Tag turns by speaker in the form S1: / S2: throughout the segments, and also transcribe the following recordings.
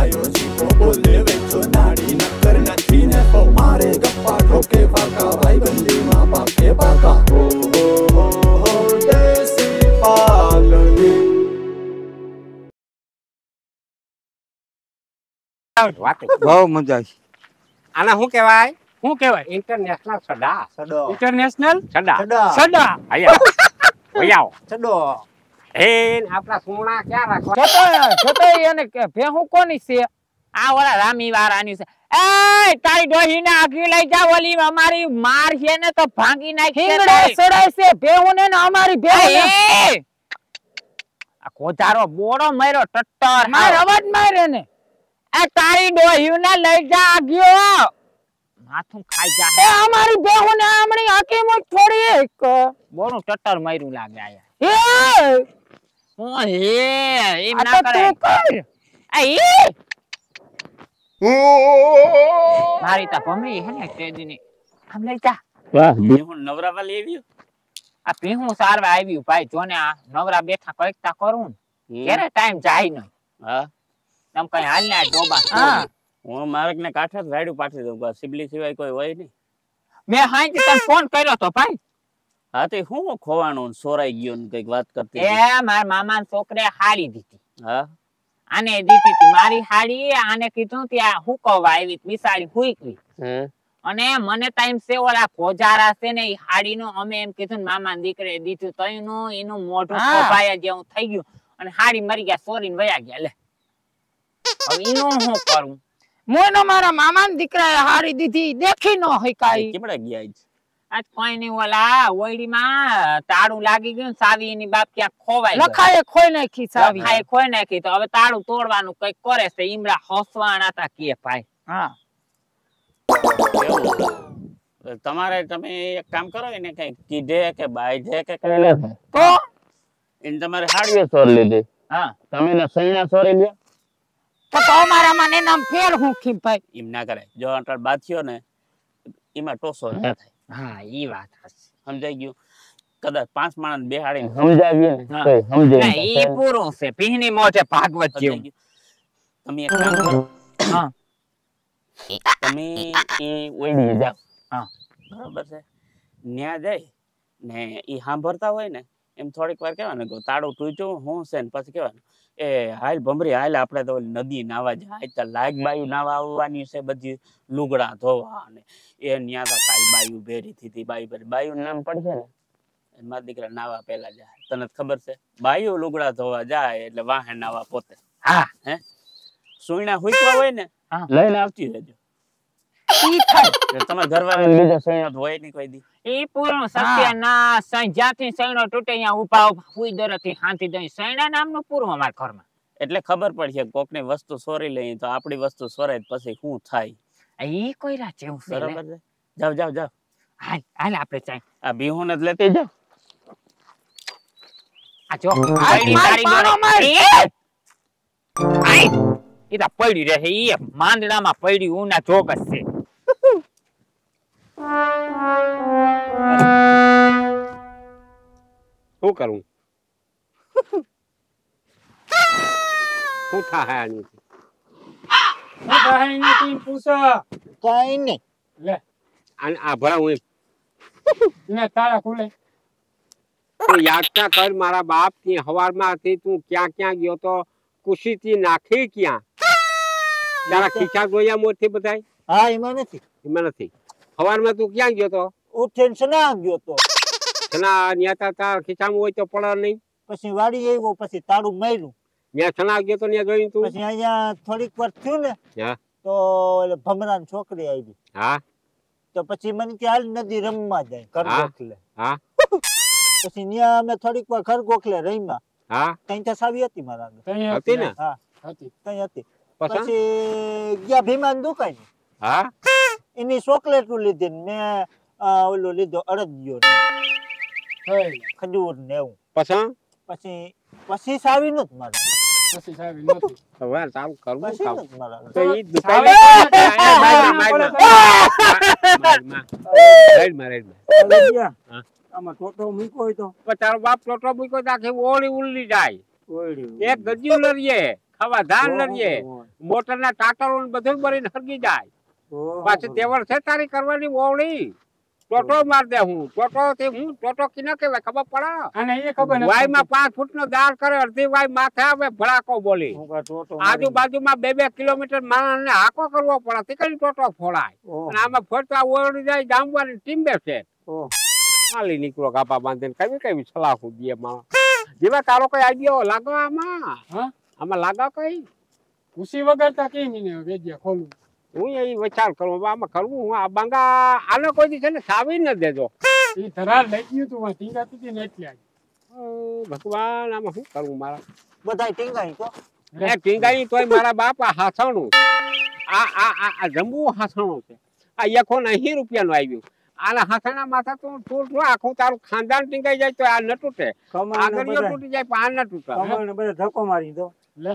S1: ભાઈઓ જીકો બોલે વેચો નાડી નક્કર નથી ને તો મારે ગપ્પા ઠોકે ફાકા ભાઈ બંદીમાં પાકે પાકા હો દેશી પાલડી
S2: બહુ મજા આવી
S3: આના શું કહેવાય ઇન્ટરનેશનલ સડા
S4: ઇન્ટરનેશનલ
S3: સડા
S4: સડા
S3: આયા
S4: ચડો
S3: એ આપણા સોના ક્યાં રાખવા
S4: છતો એને કે ભેહું કોની છે
S5: આ ઓલા રામી વાળાની છે એ તારી ડોહીને આગી લઈ જા ઓલી અમારી માર છે ને તો ભાંગી નાખશે
S4: ઠીંગડા સડાય છે ભેહું ને અમારી ભેહું
S5: આ કોધારો બોડો માર્યો ટટ્ટર
S4: માર અવાજ મારે ને
S5: એ તારી ડોહીને લઈ જા આગિયો માથું ખાઈ જા
S4: એ અમારી ભેહું ને આમણી હકીમ થોડી એક
S5: બોનું ટટ્ટર માર્યું લાગે આયા
S4: એ
S5: ઓ હે એમ
S4: આ
S5: ના
S4: તો
S5: કરે
S4: તું કર
S5: એ મારી તા ભમી હે ને તેદીની આમ લઈ જા
S3: વાહ હું નવરાવા લેવી
S5: આ પીહું સારવા આવ્યું ભાઈ જોને આ નવરા બેઠા કઈકતા કરું ક્યારે ટાઈમ જાય ન
S3: હા
S5: તમ કઈ હાલ ને આ ડોબા
S4: હા
S3: હું મારક ને કાઠા રાડ્યું પાછી દઉં સિબલી સિવાય કોઈ હોય નહીં
S5: મેં હાઈ તને ફોન કર્યો તો ભાઈ
S3: હા તે હું ખોવાનું સોરાઈ ગયો ને કઈક વાત કરતી
S5: એ માર મામા છોકરે હાડી દીધી
S3: હા
S5: આને દીધી હતી મારી હાડી આને કીધું ત્યાં હુકવા આવી બિસાડી હુઈકવી અને મને ટાઈમ છે ઓલા કોજારા છે ને ઈ હાડી નું અમે એમ કીધું મામા દીકરે દીધું તો એનું મોઢું ખોભાયા જેવું થઈ ગયું અને હાડી મરી ગયા સોરીને વયા ગયા લે હવે એનું શું કરું
S4: મોનો મારા મામા ને દીકરાએ હારી દીધી દેખી ન હોય કાઈ
S3: કેમડા ગયા
S5: આજ કોઈ નહીં ઓલા ઓયડીમાં તાળું લાગી ગયું સાવી એની બાપ ક્યાં ખોવાઈ ગયો
S4: લખાએ ખોઈ નાખી સાવી
S5: લખાએ ખોઈ નાખી તો હવે તાળું તોડવાનું કઈક કરે છે ઈમરા હસવાના હતા કે ભાઈ
S4: હા
S3: તમારે તમે એક કામ કરો એને કઈ કીધે કે બાઈધે કે કઈ
S4: તો
S3: એને તમારે હાડીએ સોર લીધી
S5: હા
S3: તમે ને સૈણા સોરી લ્યો
S4: તો અમારા મને નામ ફેર હું ખી ભાઈ
S3: એમ ના કરે જો અટલ બાથ્યો ને એમાં ટોસો ના થાય
S5: હા ઈ વાત હશે
S3: સમજાઈ ગયું કદાચ 5 માણસ બેહાડીને સમજાવીએ ને તો સમજાય
S5: ના ઈ પૂરું છે પીહની મોઢે ભાગવત જેવું
S3: તમે એક કામ કરો
S5: હા
S3: તમે એ ઓઈડી જાવ
S5: હા
S3: બરાબર છે ન્યા જાય ને ઈ સાંભળતા હોય ને એમ થોડીક વાર કહેવાનું કે તાળું તૂટ્યું હું છે ને પછી કહેવાનું એ હાલ ભમરી હાલ આપણે તો નદી નાવા જાય તો લાગ બાયું નાવા આવવાની છે બધી લુગડા ધોવા ને એ ન્યા તો કાલ બાયું ભેરી થી બાયું નામ પડશે ને મારા દીકરા નાવા પેલા જાય તને ખબર છે બાયું લુગડા ધોવા જાય એટલે વાહે નાવા પોતે
S5: હા
S3: હે સુઈણા હુઈકવા હોય ને લઈને આવતી રહેજો
S4: ઈ થાય
S3: તમારા ઘરવાળાને લીધે સૈણો હોય નહીં કોઈ દી
S5: ઈ પૂરું સત્ય ના જ્યાંથી સૈણો તૂટે અહીંયા ઉભા હુઈ દરથી શાંતિ દઈ સૈણા નામનું પૂરું અમારા ઘરમાં
S3: એટલે ખબર પડશે કોકની વસ્તુ સોરી લઈએ તો આપણી વસ્તુ સોરાય પછી શું થાય
S5: ઈ કોઈ રાત જેવું છે
S3: બરાબર છે જાવ જાવ જાવ
S5: હાલ હાલ આપણે ચાઈ
S3: આ બિહોને જ લેતી જાવ
S5: આ જો પડી તારી જોડે આઈ ઈ તા પડી રહે ઈ માંદડામાં પડી ઉના ચોકસ છે
S6: શું કરું શું થાય આની
S4: કઈ નહીં
S6: લે આ ભરા હું
S4: ને તારા ખુલે
S6: તું યાદ ક્યાં કર મારા બાપ ની હવારમાં થી તું ક્યાં ક્યાં ગયો તો ખુશી થી નાખી ક્યાં તારા ખીચા જોયા મોરથી બધાય
S4: હા એમાં નથી
S6: એમાં નથી હવારમાં તું ક્યાં ગયો તો
S4: ઉઠીને સના ગયો તો
S6: છના ન્યા તાર ખીચામાં હોય તો પડે નહીં
S4: પછી વાડી આવ્યો પછી તાળું માર્યું
S6: ન્યા છના ગયો તો ન્યા જોયું તું
S4: પછી અહીંયા થોડીક વાર થયું ને
S6: હા
S4: તો એટલે ભમરાની છોકરી આવી
S6: હા
S4: તો પછી મને કે હાલ નદી રમવા જાય ઘર ગોખલે
S6: હા
S4: પછી ન્યા અમે થોડીક વાર ઘર ગોખલે રહીમાં
S6: હા
S4: કઈ તો સાવી હતી મારા આગળ
S6: હતી ને
S4: હા હતી કઈ હતી
S6: પછી
S4: પછી ગયા ભીમાન દુકાન
S6: હા
S4: એની ચોકલેટું લીધી ને મેં ઓલો લીધો અડદિયો ખજૂર ને એવું
S6: પછી
S4: પછી પછી સાવી નત મારા
S6: પછી સાહેબ નહોતી હવે ચાલુ કરવું
S4: પછી
S6: કામ
S4: નત મારા
S6: તો ઈ દુકાન
S4: આમાં ટોટો મૂકો હોય તો
S6: તારો બાપ ટોટો મૂકો તો આખી ઓળી ઉલ્લી જાય એક ગજ્યું લરીએ ખાવા ધાન નરીએ મોટર ના ટાટરો ને બધું બરીને હરગી જાય પાછી તેવર છે તારી કરવાની ઓવળી ટોટો માર દે હું ટોટો થી હું ટોટો કી ન કહેવાય ખબર પડે
S7: અને એ ખબર નથી
S6: વાય માં 5 ફૂટ નો દાળ કરે અડધી વાય માથે આવે ભડાકો બોલી આજુબાજુમાં 2-2 કિલોમીટર માણસને હાકો કરવો પડે તીકડી ટોટો ફોડાય અને આમાં ફોડતા ઓવળી જાય ગામવાની ટીમ બેસે ખાલી નીકળો ગાપા બાંધીને કઈ કઈ સલાહું દે માણસ જેવા તારો કઈ આઈડિયો લાગો આમાં આમાં લાગો કઈ
S7: ખુશી વગર તા કેમ ને વેજ્યા ખોલું
S6: હું એ વિચાર કરું આમાં કરવું હું આ બાંગા આને કોઈ દી છે ને સાવી ન દેજો
S7: એ ધરાર લઈ ગયું તું ટીંગા તી ને એટલે
S6: ભગવાન આમાં શું કરવું મારા
S4: બધાય ટીંગાઈ તો
S6: એ ટીંગાઈ તોય મારા બાપા હાસણું આ જંબુ હાસણું છે આ 180 રૂપિયાનું આવ્યું આના હાસણા માથા તું આખું તારું ખાનદાન ટીંગાઈ જાય તો આ ન તૂટે આગળિયો તૂટી જાય પણ આ ન તૂટે
S4: કમાઈને બધા ધક્કો મારી દો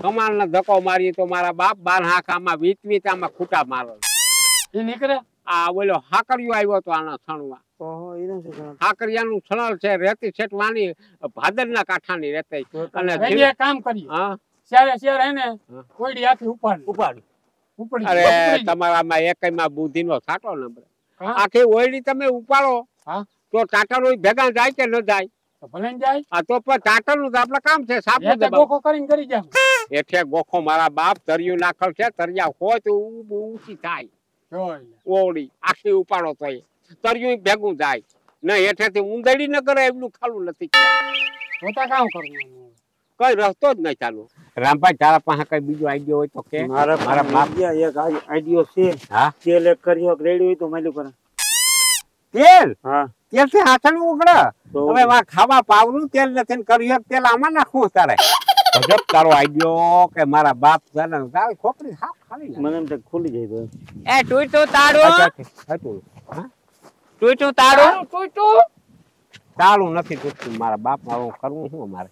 S6: કમાલ ના ધક્કો મારી તો મારા બાપ બાર હાકામાં વીત આમાં ખૂટા મારો
S7: એ નીકળે
S6: આ બોલો હાકરિયો આવ્યો તો આના છણવા હાકરિયાનું છણલ છે રેતી છેટવાની ભાદરના કાંઠાની રેતી અને
S7: કામ કરીએ
S6: હા
S7: શિયારે એને કોઈડી આખી ઉપાડી
S6: અરે તમારામાં એકમાં બુદ્ધિનો સાટો નંબર આખી ઓયડી તમે ઉપાડો તો ટાટાનો ભેગા જાય કે ન જાય
S7: ભલે જાય
S6: આ તો પણ ટાટાનું તો આપણે કામ છે સાપ
S7: ગોખો કરીને કરી જાવ
S6: એઠે ગોખો મારા બાપ તરિયું નાખલ છે તરિયા હોય તો ઊંચી થાય ઓવડી આખી ઉપાડો તો તરિયું ભેગું જાય ને હેઠેથી ઊંધડી ન કરે એમનું ખાલું નથી
S7: કામ કરવું
S6: કઈ રસ્તો જ નહીં ચાલુ રામભાઈ તારા પાસે કઈ બીજો આઈડિયો હોય તો કે
S4: મારા બાપ એક આઈડિયો છે
S6: હા
S4: તેલ એક કર્યો રેડી હોય તો માલ્યું કરે
S6: તેલ
S4: હા
S6: તેલ થી હાથણ ઉગડે હવે વા ખાવા પાવનું તેલ નથી કર્યું તેલ આમાં નાખવું તારે ગજબ તારો આઈડિયો કે મારા બાપ જાને તારી ખોપરી સાફ ખાલી
S4: મને એમ તો ખુલી જાય તો
S5: એ ટૂટું તાળું ટૂટું તાળું
S6: તાળું નથી તૂટતું મારા બાપ મારું કરવું શું અમારે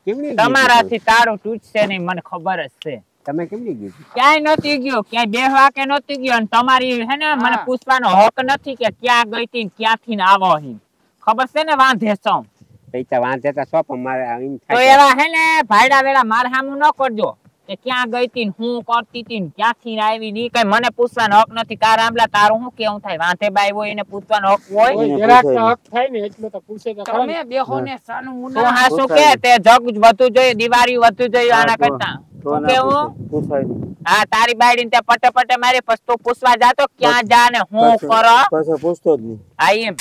S5: તમારાથી તાળું તૂટશે નહીં મને ખબર જ છે
S6: તમે કેમ નહીં કીધું
S5: ક્યાંય નતી ગયો ક્યાંય બેહવા કે નતી ગયો અને તમારી હે ને મને પૂછવાનો હક નથી કે ક્યાં ગઈ તી ક્યાંથી આવો હી ખબર છે ને વાંધે છો
S6: પૈસા વાંધે તો સો પણ મારે એમ
S5: તો
S6: થાય
S5: એવા હે ને ભાઈડા વેડા માર સામું ન કરજો કે ક્યાં ગઈ તી હું કરતી તી ક્યાંથી આવી ની કઈ મને પૂછવાનો હક નથી કાર આંબલા તારું શું કેવું થાય વાંધે બાઈ હોય એને પૂછવાનો હક હોય
S7: જરાક હક થાય ને એટલો તો પૂછે તો
S5: તમે બેહો ને સાનું મુના તું હાસુ કે તે જગ વધુ જોઈએ દિવાળી વધુ જોઈએ આના કરતા શું કેવું હા તારી બાઈડીને તે પટે પટે મારી પછી પૂછવા જાતો ક્યાં જા ને હું કરો
S4: પછી પૂછતો જ નહીં
S5: આ એમ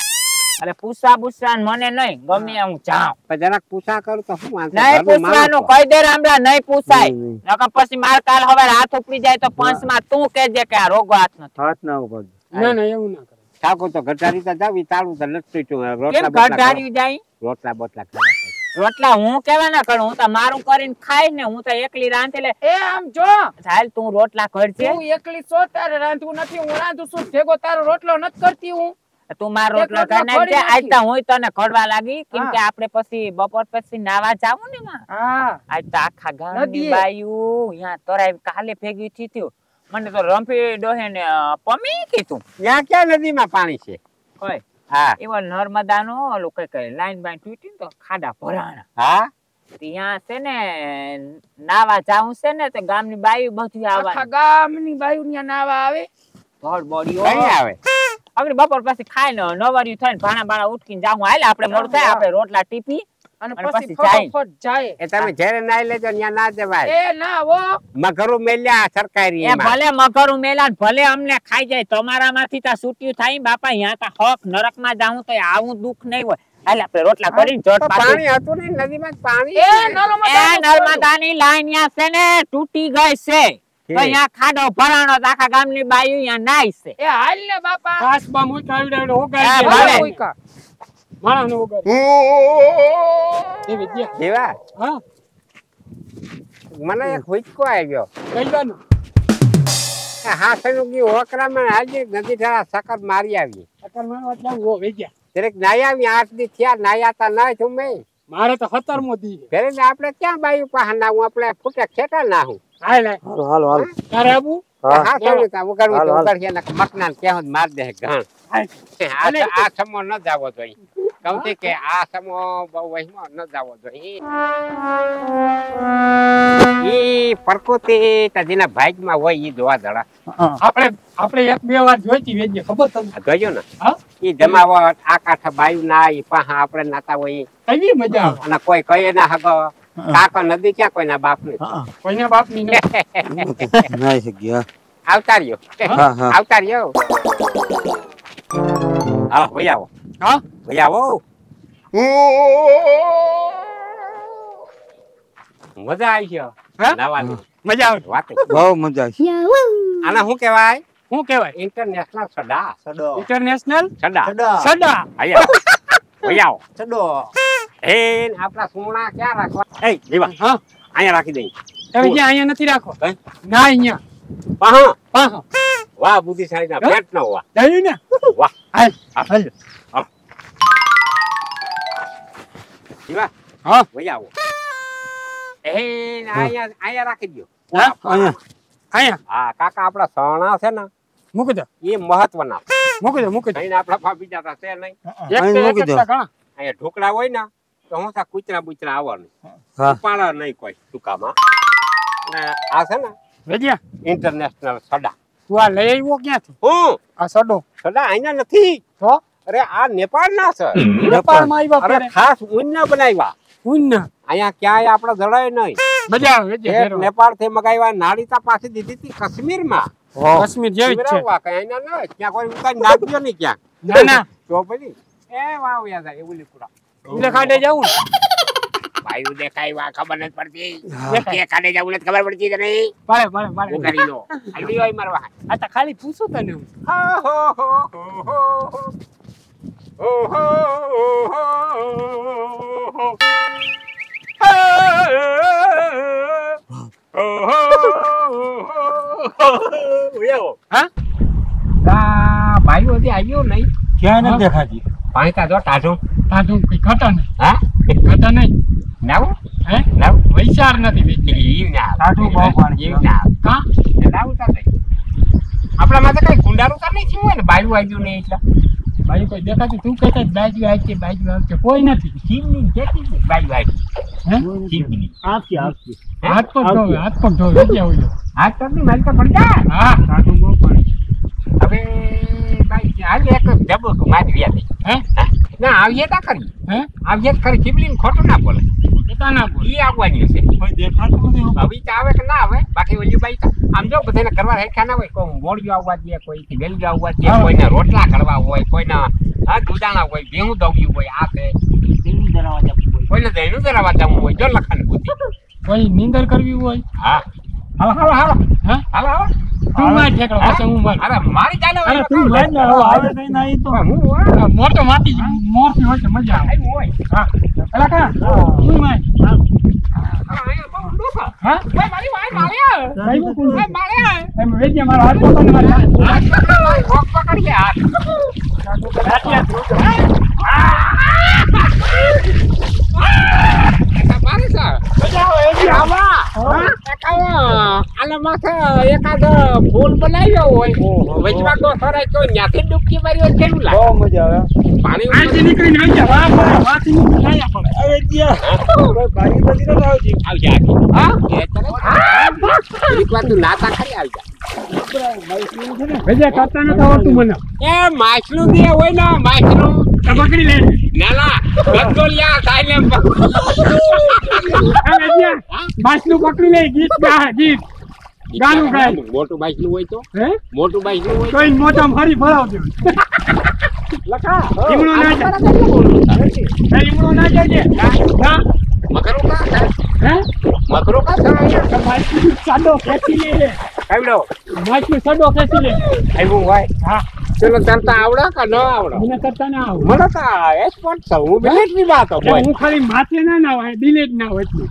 S5: અરે પૂછા મને નહીં ગમે હું જાઉં
S6: પણ જરાક પૂછા કરું તો શું વાંધો
S5: નહીં પૂછવાનું કહી દે રામડા નહીં પૂછાય નકર પછી માર કાલ હવે હાથ ઉપડી જાય તો પંચમાં તું કહેજે કે આ રોગો હાથ નથી
S4: હાથ ના ઉપર
S7: ના એવું ના કરે
S6: ઠાકોર તો ઘટાડી તો જાવી તાળું તો નથી તૂટ્યું
S5: કેમ ઘટાડી જાય
S6: રોટલા બોટલા ખાવા
S5: રોટલા હું કેવા ના કરું હું તો મારું કરીને ખાઈ ને હું તો એકલી રાંધે લે
S8: એ આમ જો
S5: હાલ તું રોટલા કરજે
S8: તું એકલી છો તારે રાંધવું નથી હું રાંધું છું ભેગો તારો રોટલો નથી કરતી હું
S5: તું મારો રોટલો કરી નાખજે આજ તો હું તને કડવા લાગી કેમ કે આપણે પછી બપોર પછી નાવા જાવું ને માં
S8: હા
S5: આજ તો આખા ગામની બાયું અહીંયા તરાઈ કાલે ભેગી થી થયું મને તો રંપી ડોહે ને પમી કીધું
S6: ત્યાં ક્યાં નદીમાં પાણી છે
S5: કોઈ
S6: હા
S5: એવો નર્મદા નો ઓલું કઈ લાઈન બાઈન તૂટી ને તો ખાડા ભરાણા
S6: હા
S5: ત્યાં છે ને નાવા જાવું છે ને તો ગામની બાયું બધી
S8: આખા
S5: આવવા
S8: ગામની બાયું ન્યા નાવા આવે
S5: ધોળ બોડી
S6: કઈ આવે
S5: આપણે બપોર પછી ખાઈને નવાર્યું થઈને ભાણા બાણા ઉઠકીને જાવું હાલે આપણે મોડું થાય આપણે રોટલા ટીપી
S8: અને
S5: અને
S8: પછી
S5: પછી
S8: ફટોફટ જાય
S6: એ તમે જ્યારે નાઈ લેજો ત્યાં ના જવાય
S8: એ ના હો
S6: મગરું મેલ્યા સરકારી
S5: એ ભલે મગરું મેલા ને ભલે અમને ખાઈ જાય તમારામાંથી તા છૂટ્યું થાય બાપા અહીંયા તા હક નરકમાં જાવું તો આવું દુઃખ નહીં હોય હાલે આપણે રોટલા કરીને જોટ
S6: પાણી હતું ને નદીમાં પાણી
S8: એ
S5: નર્મદાની લાઈન યા છે ને તૂટી ગઈ છે તો અહીંયા ખાડો ભરાણો તો આખા ગામની બાયું અહીંયા નાય છે
S8: એ હાલ ને બાપા
S7: ખાસ બા મુઈ કાવડે
S5: હા,
S7: ઓગાઈ
S5: ભલે.
S8: ઉઈકા.
S7: માણસ નો ઓગાઈ એ વિદ્યા
S6: જેવા
S7: હા
S6: મને એક હુચકો આવ્યો
S7: કઈ ગાનું
S6: હાસનું ગયું હોકરામાં હાજી નદી ઠારા સકર મારી આવી
S7: અકર માં એટલે ઓ વેજ્યા
S6: દરેક નાયા આવી 8 દી થયા નાયાતા ના છું મેં
S7: મારે તો 17મો દી છે
S6: ઘરે આપણે ક્યાં બાયું પાસે નાવું આપણે ફૂટે ખેટા નાહું
S7: હાલ
S4: હાલો હાલો હાલો
S7: તારે આબુ
S6: હા સારું તા ઉગાડવું તો ઉગાડીએ ને મકનાન ક્યાં માર દે ઘાણ
S7: હાલ
S6: આ સમો ન જાવો જોઈએ કહું કે આ સમો બહુ વહીમાં ન જાવો જોઈએ ઈ પ્રકૃતિ તજીના ભાગમાં હોય ઈ જોવા જડા
S7: આપણે એક બે વાર જોઈતી વેજે ખબર તમને
S6: જોયો ને
S7: હા
S6: ઈ જમાવટ આ કાંઠા બાયું ના ઈ પાહા આપણે નાતા હોય
S7: એવી મજા આવે
S6: અને કોઈ કહીએ ના હગો કાકો નદી ક્યાં કોઈના બાપ ની
S7: કોઈના બાપની ને
S2: નાઈ શક્યા
S6: આવતા રહ્યો આવતા રહ્યો હાલો ભાઈ આવો
S7: હા
S6: ભાઈ આવો મજા આવી છે
S7: હા?
S6: નાવાની
S7: મજા આવે
S6: વાત
S2: બહુ મજા આવી
S6: આના શું કહેવાય
S7: શું કહેવાય
S6: ઇન્ટરનેશનલ સડા
S4: સડો
S7: ઇન્ટરનેશનલ
S6: સડા
S4: સડા
S7: સડા
S6: આયા ભાઈ આવો
S4: સડો
S6: એ આપણા સોના ક્યાં રાખવા એ જીવા
S7: હા
S6: અહીંયા રાખી દઈ
S7: તમે જ્યાં અહીંયા નથી રાખો
S6: હે?
S7: ના અહીંયા
S6: પાહા
S7: પાહો
S6: વાહ બુદ્ધિશાળી ના પેટ ન હોવા
S7: દયું ને
S6: વાહ
S7: હાલ હાલ
S6: જીવા
S7: હા
S6: ભાઈ આવો એ અહીંયા રાખી દો
S7: હા અહીંયા
S6: હા કાકા આપડા સોના છે ને
S7: મૂકી દો
S6: એ મહત્વના
S7: મૂકી દો મૂકી દો
S6: અહીં આપડા ભાભી જતા છે નહીં
S7: એક
S2: મૂકી દો.
S7: ઘણા
S6: અહીંયા ઢોકળા હોય ને તો હું સા કૂતરા બુચરા આવવાનું
S2: હા
S6: ઉપાડા નહીં કોઈ ટૂંકામાં અને આ છે ને
S7: વેજ્યા
S6: ઇન્ટરનેશનલ સડા
S7: તું આ લઈ આવ્યો ક્યાંથી
S6: હું
S7: આ સડો
S6: સડા અહીંયા નથી
S7: તો
S6: અરે આ નેપાળ ના છે
S7: નેપાળમાં આવ્યા
S6: અરે
S7: ત્યારે
S6: ખાસ ઊનના બનાવ્યા
S7: ઉન્ના
S6: અહીંયા ક્યાંય આપણે જડાય નહીં
S7: મજા આવે વેજ્યા
S6: એક નેપાળ થી મગાવ્યા નાળીતા પાસે દીધી હતી કાશ્મીર માં
S7: કાશ્મીર જેવી જ છે
S6: અહીંયા ના ક્યાં કોઈ ઉતારી નાખ્યો નહીં ક્યાં
S7: ના ના
S6: તો પછી એ વાવ યાદ આવે એવું લીકુડા
S7: એટલે ખાડે જાવું
S6: ભાઈ દેખાય વા ખબર નથી પડતી કે કાઢે જવું નથી ખબર પડતી કે નહીં
S7: પાડે પાડે પાડે
S6: ઉતારી લો હલ્દી હોય મારવા
S7: આ તો ખાલી પૂછું તને હું. હા
S6: ભાઈઓ આવ્યો નહીં
S2: ક્યાં નથી દેખાતી
S6: પાણી કાઢો ટાઢું
S7: તાજું કઈ ઘટા નહીં
S6: હા
S7: ઘટા નહીં
S6: નાવું
S7: હે
S6: નાવું
S7: વૈચાર નથી વેજ્યા
S2: ટાઢું બહુ પાણી
S7: કા
S6: આપણા માટે કઈ ગુંડારું તો નહીં થયું હોય ને બાયું આવ્યું નહીં એટલે
S7: ભાઈ કોઈ દેખાતું તું કહેતા બાજુ આવશે કોઈ નથી
S6: જીવની જેટલી બાયું આવી
S7: હે
S6: જીવની
S4: આખી આખી
S7: હાથ પગ ધોવે વેજ્યા હોય
S6: હાથ તો નહીં મારી તો પડી જાય
S7: હા તાજું બહુ પાણી
S6: હવે ભાઈ આજે એક જબો મારી વ્યાદી
S7: હે
S6: ના આવીએ તા કરી
S7: હે
S6: આવીએ ખરી ચીબલીને ખોટું ના બોલે
S7: પોતાના બોલ
S6: ઈ આવવાની છે
S7: કોઈ દેખાતું નથી
S6: હવે તો આવે કે ના આવે બાકી ઓલી બાઈ તો આમ જો બધાને કરવા રેખા ના હોય કોઈ મોડિયો આવવા દે કોઈ વેલજો આવવા દે કોઈના રોટલા કરવા હોય કોઈના દૂધાણા હોય ભેહું દવ્યું હોય આ છે કોઈને દહીંનું ધરાવા જવું હોય જો લખાણ બુદ્ધિ
S7: કોઈ નીંદર કરવી હોય
S6: હા હાલો હાલો હાલો
S7: હા
S6: હાલો હાલો
S7: તું માર ઠેકડો પછી હું માર
S6: અરે મારી ચાલે
S7: અરે તું માર ને હવે આવે નહીં ના ઈ તો
S6: હું
S7: મોટો માટી મોરથી હોય તો મજા આવે
S6: હોય
S7: હા એલા કા તું માર હા
S6: મારી વાય માર્યા
S7: કઈ કોણ
S6: માર્યા
S7: એમ વેજ્યા મારા હાથ પોતાને મારા
S6: હાથ પકડી હાથ મારી સર આના માથે એકાદ ફૂલ બનાવ્યો હોય વચમાં તો સરાય તો ત્યાંથી ડૂબકી મારી હોય કેવું લાગે
S2: બહુ મજા આવે
S6: પાણી
S7: આથી નીકળીને વેજ્યા વાહ પડે વાથી નીકળીને આયા પડે
S2: હવે ત્યાં ભાઈ બધી ન આવતી
S6: આવી જાય હા એક વાર તું નાતા ખરી આવી જાય
S7: વેજ્યા કરતા નથી આવડતું મને
S6: એ માછલું દે હોય ને માછલું
S7: તો પકડી લે
S6: ના ના ગદગોલિયા થાય ને
S7: વેજ્યા માછલું પકડી લે ગીત ગા ગીત ગાનું ગાય
S6: મોટું બાઈકનું હોય તો
S7: હે
S6: મોટું બાઈકનું હોય
S7: કોઈ મોટા ફરી ભરાવજો
S6: લખા
S7: ઈમણો ના જાય ઈમણો ના જાય હા
S6: મકરો કા
S7: હે
S6: મકરો કા થાય
S7: માછલું સાડો ખેંચી લે
S6: કાવડો
S7: માછલું સાડો ખેંચી લે
S6: આવ્યું હોય
S7: હા
S6: ચલો તરતા આવડે કે ન આવડે
S7: મને કરતા ના આવું
S6: મને તો એક્સપર્ટ છું હું મિલિટરી માં હતો
S7: હું ખાલી માથે ના હોય દિલે જ ના હોય એટલું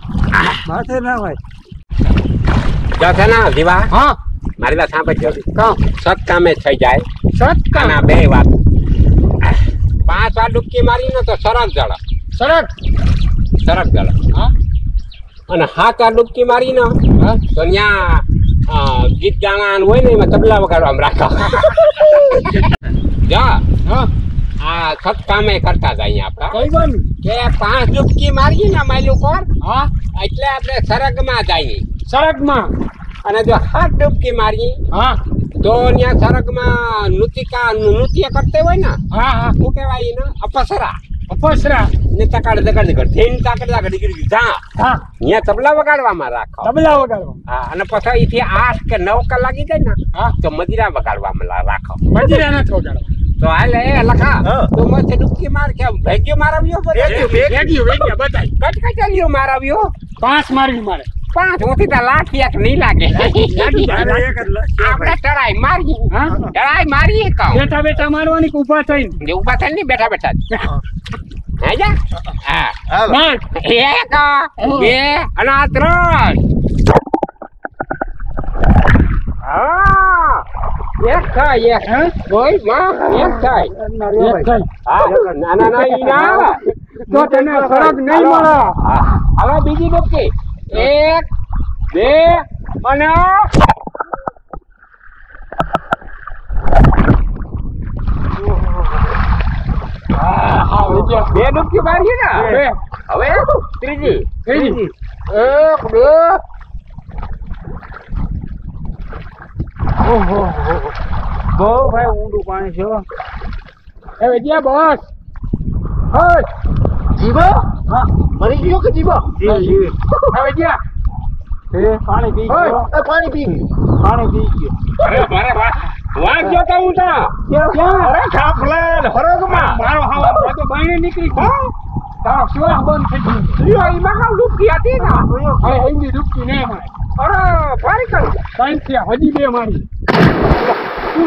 S2: માથે ના હોય
S6: જો છે ને દીવા
S7: હા
S6: મારી વાત સાંભળજો સત કામે થઈ જાય
S7: સત
S6: આના બે વાત 5 વાર ડૂબકી મારીને તો સરક જળ
S7: સરક
S6: જળ
S7: હા
S6: અને 7 વાર ડૂબકી મારીને
S7: હા
S6: તો ત્યાં ગીત ગાણા હોય ને એમાં તબલા વગાડવા આમ રાખા જા
S7: હા
S6: આ સત કામે કરતા જાય આપડા
S7: કઈ બન
S6: કે 5 ડૂબકી મારીએ ને માલ્યું કોર
S7: હા
S6: એટલે આપણે સરગમાં જઈએ
S7: સડકમાં
S6: અને જો 7 ડૂબકી મારીએ
S7: હા
S6: તો ત્યાં સરગમાં નૃત્ય કરતે હોય ને
S7: હા હા
S6: શું કહેવાય એને અપસરા
S7: અપસરા
S6: ને તકાડ થઈને તાકડ કરી જા
S7: હા
S6: ત્યાં તબલા વગાડવામાં રાખો
S7: તબલા વગાડવા
S6: હા અને પછી અહીંથી 8 કે 9 કલાક લાગી જાય ને
S7: હા
S6: તો મદિરા વગાડવામાં રાખો
S7: મજીરા નથી વગાડવા
S6: તો હાલે એ લખા તો મસ્ત ડૂબકી માર કે ભેગ્યો મારાવ્યો
S7: વેગ્યું બતાય
S6: કટકટલિયો મારાવ્યો
S7: 5 મારવી મારે
S6: 5 ઓથી તો લાઠી એક નહીં લાગે આપણે ટરાઈ મારીએ
S7: હા
S6: ટરાઈ મારીએ કહું
S7: બેઠા બેઠા મારવાની કે ઊભા થઈને
S6: જે ઊભા થઈને નહીં બેઠા બેઠા હે જા હા
S7: માર
S6: 1 2 અને આ 3 હા એક થાય એક કોઈ માં એક થાય
S7: એક થઈ
S6: હા ના ના ના ઈ ના
S7: તો તને સડક નહીં મળે
S6: હવે બીજી ડૂબકી 1 2 અને બે ડૂબકી મારી ને હવે ત્રીજી 1 2
S2: ઓહો બહુ ભાઈ ઊંડું પાણી છે હો.
S7: હવે જ્યાં બસ
S4: જીવો હા મરી ગયો કે જીવો
S2: જીવ
S7: હવે જ્યાં
S2: પાણી પી ગયો
S4: પાણી પી ગયું
S2: પાણી પી ગયો
S6: અરે મારે વાંચ જોતા હું તા અરે ખાફલા હરગમાં
S7: મારો હવા તો બાયણે નીકળી ગયો તારો શ્વાસ બંધ થઈ ગયો
S6: લ્યો ઈમાં કામ ડૂબકી હતી ને
S7: હવે હિન્દી ડૂબકી નહીં મારે
S6: અરે ફરી કરી
S7: સાઈન છે હજી 2 મારી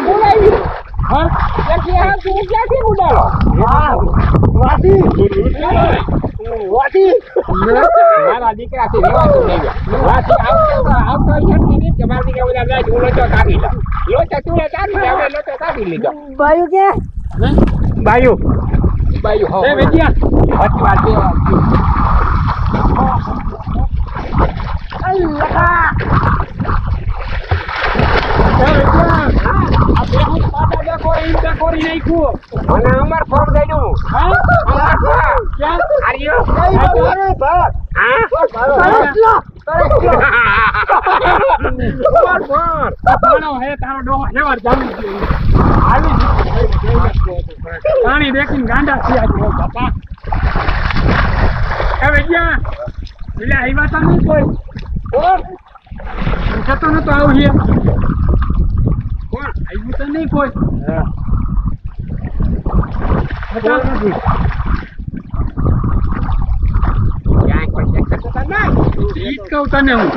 S6: બોલાવી
S7: હા
S6: એટલે આ તું ક્યાંથી ઉડાડો
S4: વાસી
S6: મારા દીકરાથી રેવાતું નહીં વાથી આવતા નથી કે મારા દીકરા બધા જાય હું લોચો કાઢી લો લોચો તું કાઢી લે હવે લોચો કાઢી લીધો
S4: બાયુ કે
S6: બાયુ બાયુ હો
S7: એ વેજિયા
S6: સાચી વાત છે અને અમાર ફોર્મ દઈ દઉં
S7: પાણી દેખીને ગાંડા થયા બાપા હવે જ્યાં એટલે આવ્યા તા નહીં કોઈ જતો નતો આવું કોણ આવ્યું તો નહીં કોઈ ઈ જ કહું તને હું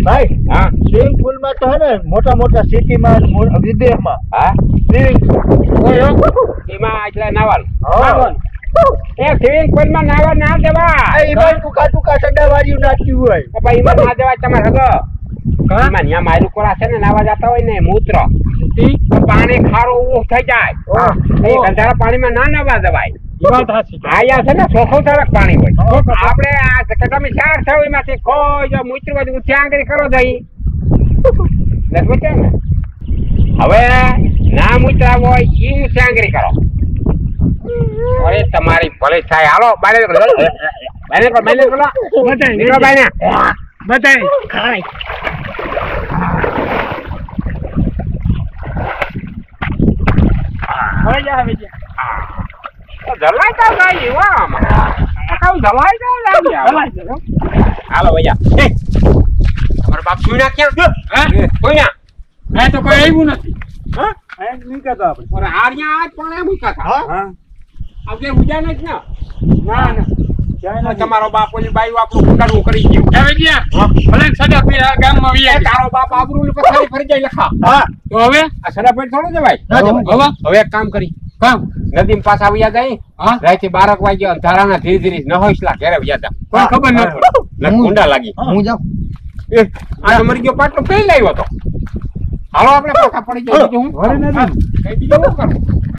S4: ભાઈ
S6: હા
S4: સ્વિમિંગ પુલ માં તો હે ને મોટા મોટા સિટી માં વિદેશમાં
S6: હા
S4: સ્વિમિંગ
S6: એમાં એટલે નાવાનું એ સ્વિમિંગ પુલ માં નાવા ના દેવા
S4: એમાં ટૂંકા ટૂંકા સડા વાળ્યું નાખ્યું હોય
S6: ભાઈ એમાં ના દેવા તમારે હગો એમાં ત્યાં મારું કોરા છે ને નાવા જતા હોય ને મૂત્ર પાણી ખારું ઉભું થઈ જાય એ ગંધારા પાણીમાં ના નાવા દેવાય આયા છે ને ચોખ્ખું સડક પાણી હોય આપણે આ તમે 4 છો એમાંથી કોઈ જો મૂત્ર બધું ઊંચી આંગળી કરો દઈ નથી છે ને હવે ના મૂત્રા હોય એ ઊંચી આંગળી કરો અરે તમારી ભલે થાય હાલો બારે જલાઈ કા જાય એવા જલાઈ કા હાલો ભૈયા તમારા બાપ સુઈ નાખ્યા કોઈ ના
S7: તો કોઈ આવ્યું નથી
S6: હારિયા આજ પણ એમ હતા
S2: હા
S6: આપણે ઉજા નથી
S7: ના ના
S6: તમારો બાપ ઓલી બાયું આપણું કુંડાળું કરી ગયું
S7: હવે ગયા ભલે સડા પીર આ ગામમાં વી આવી
S6: તારો બાપ આબરૂ ની પથારી ફરી જાય લખા
S2: હા
S6: તો હવે આ સડા પેટ થોડું જવાય હવે એક કામ કરી નદીમ પાછા આવ્યા જાય રાતે 12 વાગે અંધારાના ધીરે ધીરે ન હોઈસલા ઘરે વ્યા જા કોઈ ખબર ન પડે કુંડા લાગી
S2: હું જાઉં
S6: આ મરી ગયો પાટલો પેલ લાવ્યો તો હાલો આપણે પાછા પડી જાય હું કઈ બીજું શું કરું